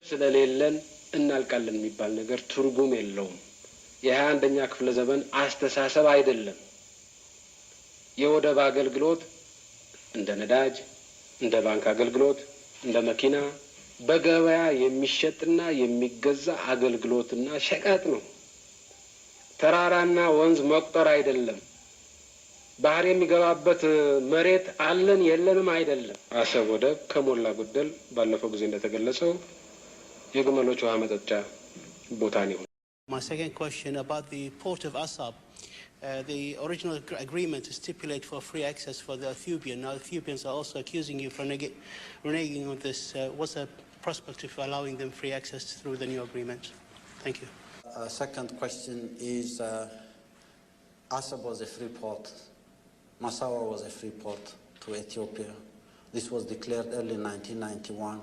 ስለሌለን እናልቃለን የሚባል ነገር ትርጉም የለውም። የ21ኛ ክፍለ ዘመን አስተሳሰብ አይደለም። የወደብ አገልግሎት እንደ ነዳጅ፣ እንደ ባንክ አገልግሎት፣ እንደ መኪና በገበያ የሚሸጥና የሚገዛ አገልግሎትና ሸቀጥ ነው። ተራራና ወንዝ መቁጠር አይደለም። ባህር የሚገባበት መሬት አለን የለንም አይደለም። አሰብ ወደብ ከሞላ ጎደል ባለፈው ጊዜ እንደተገለጸው የግመሎች ውሃ መጠጫ ቦታ ነው። My second question about the port of Assab. The original agreement stipulated for free access for the Ethiopian. Now Ethiopians are also accusing you for reneging on this. What's the prospect of allowing them free access through the new agreement? Thank you. Second question is Assab was a free port. Massawa was a free port to Ethiopia. This was declared early 1991.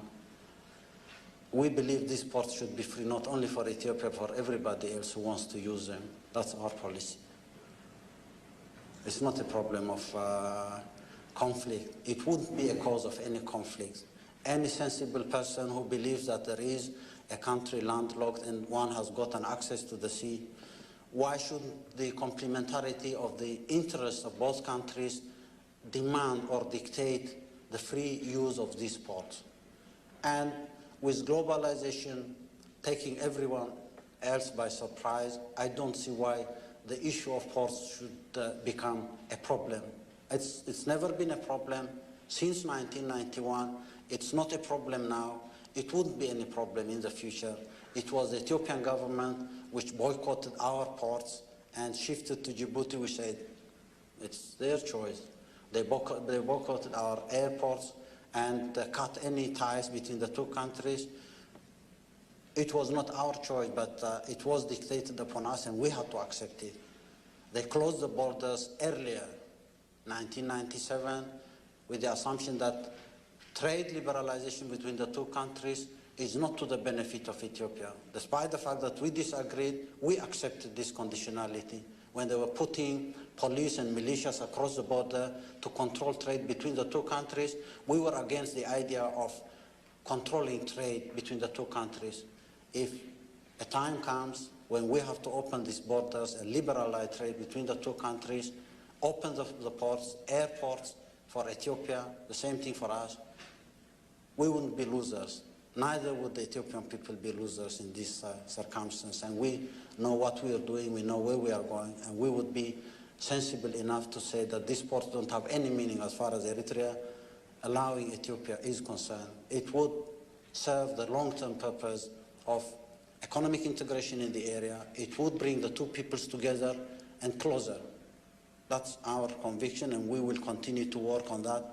We believe these ports should be free not only for Ethiopia, for everybody else who wants to use them. That's our policy. It's not a problem of conflict. It wouldn't be a cause of any conflict. Any sensible person who believes that there is a country landlocked and one has gotten access to the sea, why shouldn't the complementarity of the interests of both countries demand or dictate the free use of these ports? And with globalization taking everyone else by surprise, I don't see why the issue of ports should become a problem. It's never been a problem since 1991. It's not a problem now. It wouldn't be any problem in the future. It was the Ethiopian government which boycotted our ports and shifted to Djibouti. We said it's their choice. They boycotted our airports and cut any ties between the two countries. It was not our choice, but it was dictated upon us and we had to accept it. They closed the borders earlier, 1997, with the assumption that trade liberalization between the two countries is not to the benefit of Ethiopia. Despite the fact that we disagreed, we accepted this conditionality. When they were putting police and militias across the border to control trade between the two countries, we were against the idea of controlling trade between the two countries. If a time comes when we have to open these borders and liberalize trade between the two countries, open the ports, airports for Ethiopia, the same thing for us, we wouldn't be losers. Neither would the Ethiopian people be losers in this circumstance. And we know what we are doing, we know where we are going, and we would be sensible enough to say that these ports don't have any meaning as far as Eritrea allowing Ethiopia is concerned. It would serve the long-term purpose of economic integration in the area. It would bring the two peoples together and closer. That's our conviction, and we will continue to work on that,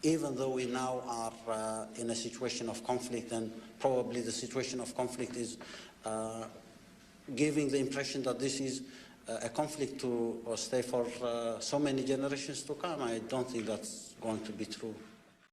even though we now are in a situation of conflict, and probably the situation of conflict is giving the impression that this is a conflict to stay for so many generations to come. I don't think that's going to be true.